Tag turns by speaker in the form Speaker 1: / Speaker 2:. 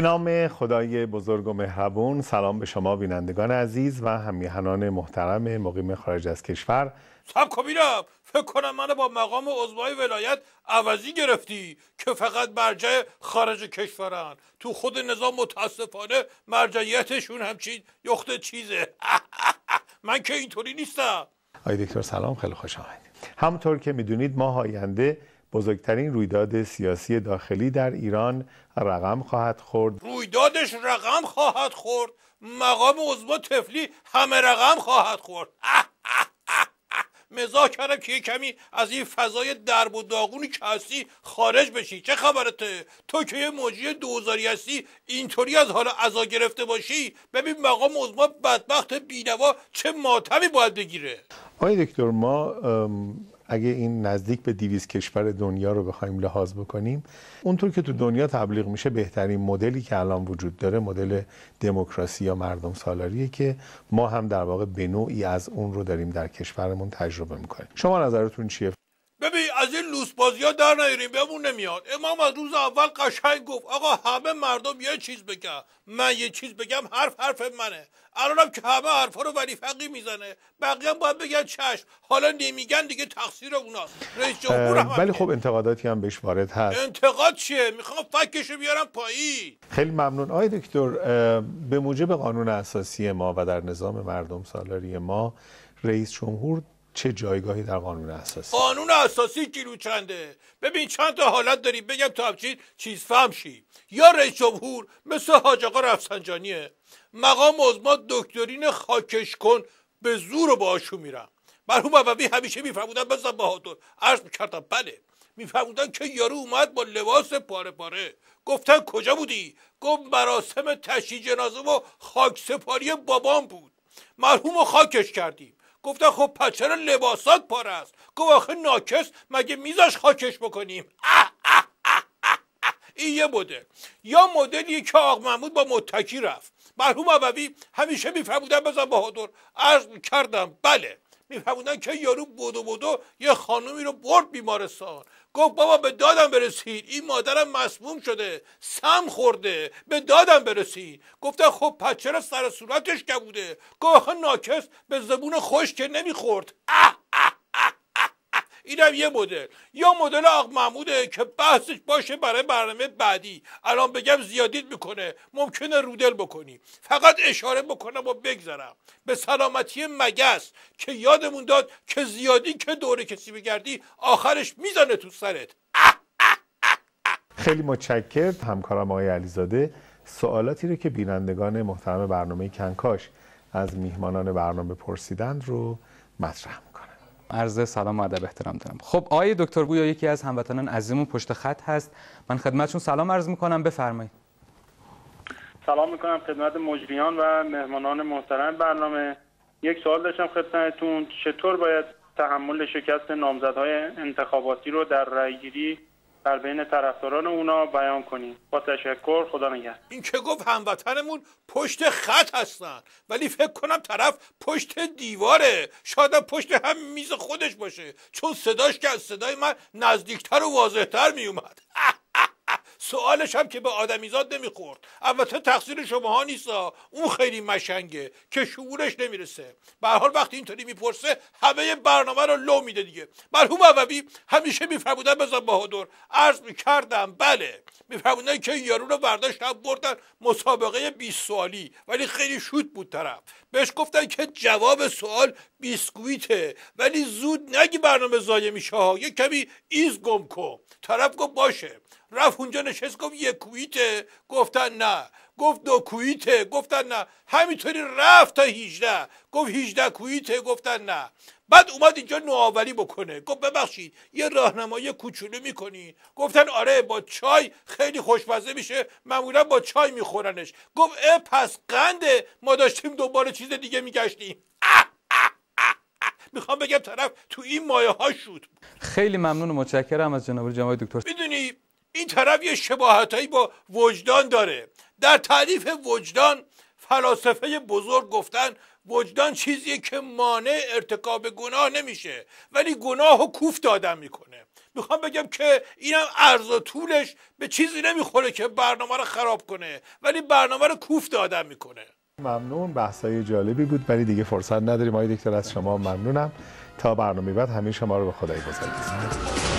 Speaker 1: به نام خدای بزرگ و مهربون. سلام به شما بینندگان عزیز و همیهنان محترم مقیم خارج از کشور.
Speaker 2: سب کبیرم، فکر کنم منو با مقام عضوای ولایت عوضی گرفتی که فقط مرجع خارج کشورن. تو خود نظام متاسفانه مرجعیتشون همچین یخت چیزه. من که اینطوری نیستم.
Speaker 1: آقای دکتر سلام، خیلی خوش آمدید. همونطور که میدونید ماه آینده بزرگترین رویداد سیاسی داخلی در ایران رقم خواهد خورد.
Speaker 2: رویدادش رقم خواهد خورد؟ مقام عضو طفلی همه رقم خواهد خورد. مزاح کردم که یه کمی از این فضای درب و داغونی که هستی خارج بشی. چه خبرته؟ تو که یه موجی دوزاری هستی اینطوری از حال عزا گرفته باشی؟ ببین مقام عضو بدبخت بینوا چه ماتمی باید بگیره.
Speaker 1: آقای دکتر، ما اگه این نزدیک به 200 کشور دنیا رو بخوایم لحاظ بکنیم، اونطور که تو دنیا تبلیغ میشه بهترین مدلی که الان وجود داره مدل دموکراسی یا مردم سالاریه که ما هم در واقع به نوعی از اون رو داریم در کشورمون تجربه میکنیم. شما نظرتون چیه؟
Speaker 2: ببین از این لوس بازی ها در نیاریم، بهمون نمیاد. امام از روز اول قشنگ گفت آقا همه مردم یه چیز بگم، من یه چیز بگم حرف منه. الانم که همه حرفا رو ولی فقی میزنه، بقیه هم باید بگن چشم. حالا نمیگن دیگه تقصیر اونا. رئیس جمهور هم
Speaker 1: ولی خب انتقاداتی هم بهش وارد هست.
Speaker 2: انتقاد چیه؟ میخوام فکشو بیارم پایین.
Speaker 1: خیلی ممنون. آقای دکتر، به موجب قانون اساسی ما و در نظام مردم سالاری ما رئیس جمهور چه جایگاهی در قانون اساسی؟
Speaker 2: قانون اساسی کیلو چنده؟ ببین چند تا حالت داریم، بگم تا همچین چیز فهم شی. یا رئیس جمهور مثل حاج آقا رفسنجانیه، مقام عظما دکترین خاکش کن به زور باشون میرم. مرحوم عوضی همیشه میفرمودن بزن بهادر، عرض میکردم بله، میفرمودن که یارو اومد با لباس پاره پاره. گفتن کجا بودی؟ گفت مراسم تشییع جنازه و خاک سپاری بابام بود. مرحوم خاکش کردیم. گفتن خب پس چرا لباسات پاره است؟ گفت آخه ناکس مگه میذاش خاکش بکنیم؟ این یه مدل. یا مدلی که آقا محمود با متکی رفت. مرحوم عوضی همیشه میفرمودن بزن بهادر، عرض میکردم بله، میفرمودن که یارو بدو یه خانومی رو برد بیمارستان. گفت بابا به دادم برسید، این مادرم مسموم شده، سم خورده، به دادم برسید. گفتن خب پس چرا سر صورتش کبوده؟ گفت آخه ناکس به زبون خوش که نمیخورد. اینم یه مدل. یا مدل آقا محموده که بحثش باشه برای برنامه بعدی. الان بگم زیادیت میکنه، ممکنه رودل بکنی. فقط اشاره بکنم و بگذارم به سلامتی مگس که یادمون داد که زیادی که دوره کسی بگردی آخرش میزنه تو سرت.
Speaker 1: خیلی متشکرم همکارم آقای علیزاده. سوالاتی رو که بینندگان محترم برنامه کنکاش از میهمانان برنامه پرسیدند رو مطرح میکنم.
Speaker 3: عرض سلام و ادب احترام دارم. خب آقای دکتر گویا یکی از هموطنان عزیزمون پشت خط هست. من خدمتشون سلام عرض میکنم، بفرمایید.
Speaker 4: سلام میکنم خدمت مجریان و مهمانان محترم برنامه. یک سوال داشتم خدمتتون، چطور باید تحمل شکست نامزدهای انتخاباتی رو در رأیگیری در بین طرفداران اونا بیان کنیم؟ با تشکر، خدا نگهدار.
Speaker 2: این که گفت هموطنمون پشت خط هستن، ولی فکر کنم طرف پشت دیواره، شاید پشت هم میز خودش باشه، چون صداش که از صدای من نزدیکتر و واضحتر میومد. سوالش هم که به آدمیزاد نمیخورد. البته تقصیر شماها نیستا، اون خیلی مشنگه که شعورش نمیرسه. به هر حال وقتی اینطوری میپرسه همه برنامه رو لو میده دیگه. مرحوم عوضی همیشه میفرمودن بزن بهادر، عرض میکردم بله، میفرمودن که یارو رو برداشتن بردن مسابقه 20 سوالی، ولی خیلی شوت بود طرف. بهش گفتن که جواب سوال بیسکویته، ولی زود نگی برنامه ضایع میشه ها، یه کمی ایز گم کن. طرف گفت باشه، رفت اونجا نشست، گفت 1 کویته، گفتن نه. گفت 2 کویته، گفتن نه. همینطوری رفت تا 18، گفت 18 کویته، گفتن نه. بعد اومد اینجا نوآوری بکنه، گفت ببخشید یه راهنمایی کوچولو میکنی؟ گفتن آره با چای خیلی خوشمزه میشه، معمولا با چای میخورنش. گفت پس قنده، ما داشتیم دنبال چیز دیگه میگشتیم. میخوام بگم طرف تو این مایه ها شد.
Speaker 3: خیلی ممنون و متشکرم از جناب دکتر.
Speaker 2: میدونی این طرف یه شباهتایی با وجدان داره. در تعریف وجدان فلاسفه بزرگ گفتن وجدان چیزیه که مانع ارتکاب گناه نمیشه ولی گناه و کوفت آدم میکنه. میخوام بگم که اینم عرض و طولش به چیزی نمیخوره که برنامه رو خراب کنه ولی برنامه رو کوفت آدم میکنه.
Speaker 1: ممنون، بحثای جالبی بود ولی دیگه فرصت نداریم. آقای دکتر از شما ممنونم. تا برنامه بعد همه شما رو به خدای بزرگ.